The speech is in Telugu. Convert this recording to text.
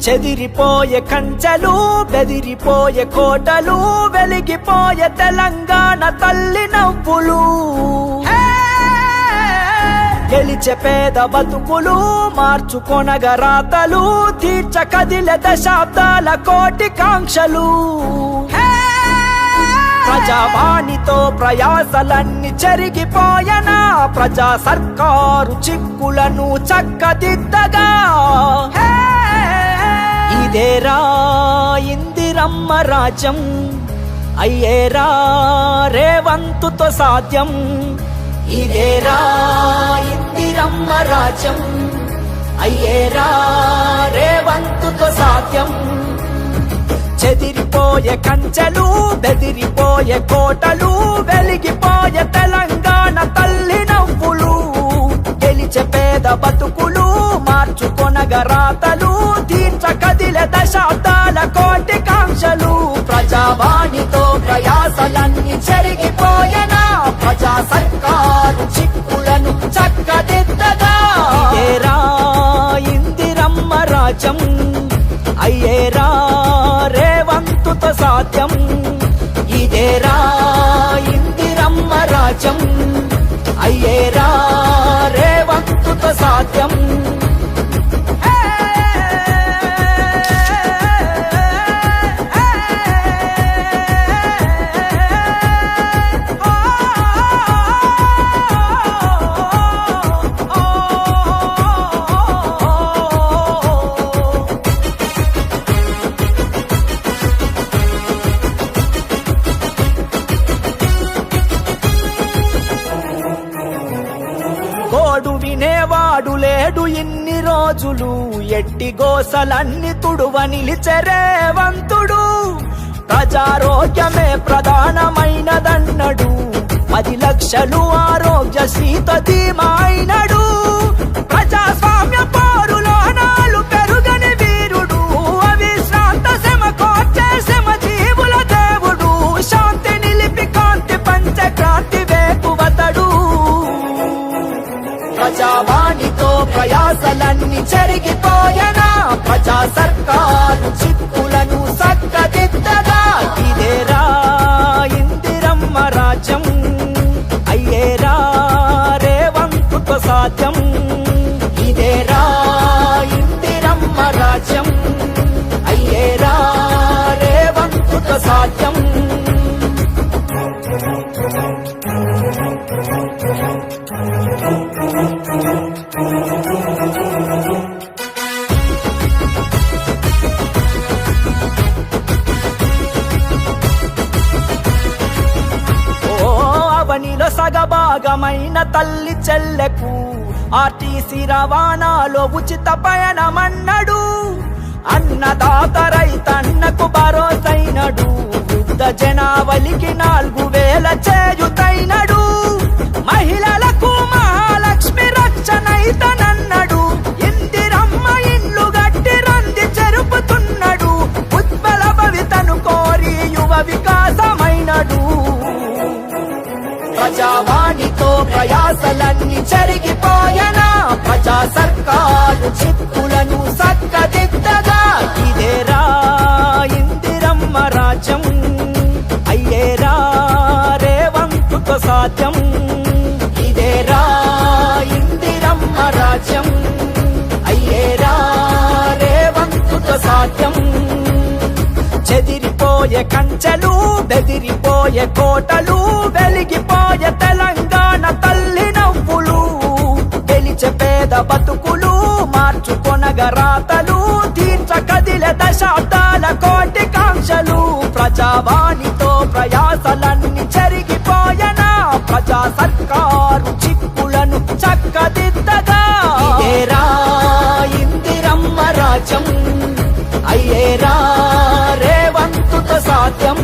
చెదిరిపోయే కంచెలు బెదిరిపోయే కోటలు వెలిగిపోయే తెలంగాణ తల్లి నవ్వులు గెలిచే పేద బతుకులు మార్చుకొనగ రాతలు తీర్చ కదిలే దశాబ్దాల కోటి కాంక్షలు ప్రజావాణితో ప్రయాసలన్నీ చెరిగిపోయనా ప్రజా సర్కారు చిక్కులను చక్కదిద్దగా ఇదేరా ఇందిరమ్మ రాజ్యం అయ్యేరా రేవంతుతో సాధ్యం ఇదేరా ఇందిరమ్మ రాజ్యం అయ్యేరా రేవంతుతో సాధ్యం చెదిరిపోయే కంచెలు బెదిరిపోయే కోటలు వెలిగిపోయే తెలంగాణ తల్లి నవ్వులు గెలిచే పేద బతుకులు మార్చుకొనగ రాతలు తీర్చ కదిలే దశాబ్దాల కోటి కాంక్షలు ప్రజావాణితో ప్రయాసలన్నీ చెరిగిపోయనా ప్రజా సర్కారు చిక్కులను చక్కదిద్దగా ఇదేరా ఇందిరమ్మ రాజ్యం అయ్యేరా రేవంతుతో సాధ్యం ఇదేరా ఇందిరమ్మ రాజ్యం అయ్యేరా రేవంతుతో సాధ్యం కోడు వినేవాడు లేడు ఇన్ని రోజులు ఎట్టి గోసలన్నీ తుడువ నిలిచెరేవంతుడు ప్రజారోగ్యమే ప్రధానమైనదన్నడు 10 లక్షలు ఆరోగ్యశ్రీతో ధీమా అయినడు ప్రజాస్వామ్య పోరులో నాలు పెరుగని వీరుడు అవిశ్రాంత శ్రమ కోర్చే శ్రమ జీవుల దేవుడు శాంతి నిలిపి కాంతి పంచక్రాంతి వేకువతడు ప్రజావాణితో ప్రయాసలన్నీ చెరిగిపోయనా ప్రజా సర్కారు చిక్కులను చక్కదిద్దగా ఇదేరా ఇందిరమ్మ రాజ్యం అయ్యేరా రేవంతుతో సాధ్యం ఇదేరా ఇందిరమ్మ రాజ్యం అయ్యేరా రేవంతుతో సాధ్యం అవనిలో సగభాగమైన తల్లి చెల్లెకు ఆర్టీసీ రవాణాలో ఉచిత పయనమన్నడు అన్నదాత రైతన్నకు భరోసైనడు వృద్ధ జనావళికి 4000 చేయుతైనడు మహిళలకు మహాలక్ష్మి రక్షణైతనన్నడు ఇందిరమ్మ ఇండ్లు గట్టి రంది చెరుపుతున్నాడు ఉజ్వల భవితను కోరి యువ వికాసమైనడు ప్రజావాణితో ప్రయాసలన్నీ చెరిగిపోయనా ప్రజా సర్కారు చిక్కులను చక్కదిద్దగా ఇదేరా ఇందిరమ్మ రాజ్యం అయ్యేరా రేవంతుతో సాధ్యం ఇదేరా ఇందిరమ్మ రాజ్యం అయ్యేరా రేవంతుతో సాధ్యం చెదిరిపోయే కంచెలు బెదిరిపోయే కోటలు వెలిగిపోయే తెలంగాణ తల్లి నవ్వులు గెలిచే పేద బతుకులు మార్చుకొనగ రాతలు తీర్చ కదిలే దశాబ్దాల కోటి కాంక్షలు ప్రజావాణితో ప్రయాసలన్నీ చెరిగిపోయనా ప్రజా సర్కారు చిక్కులను చక్కదిద్దగా ఇదేరా ఇందిరమ్మ రాజ్యం అయ్యేరా రేవంతుతో సాధ్యం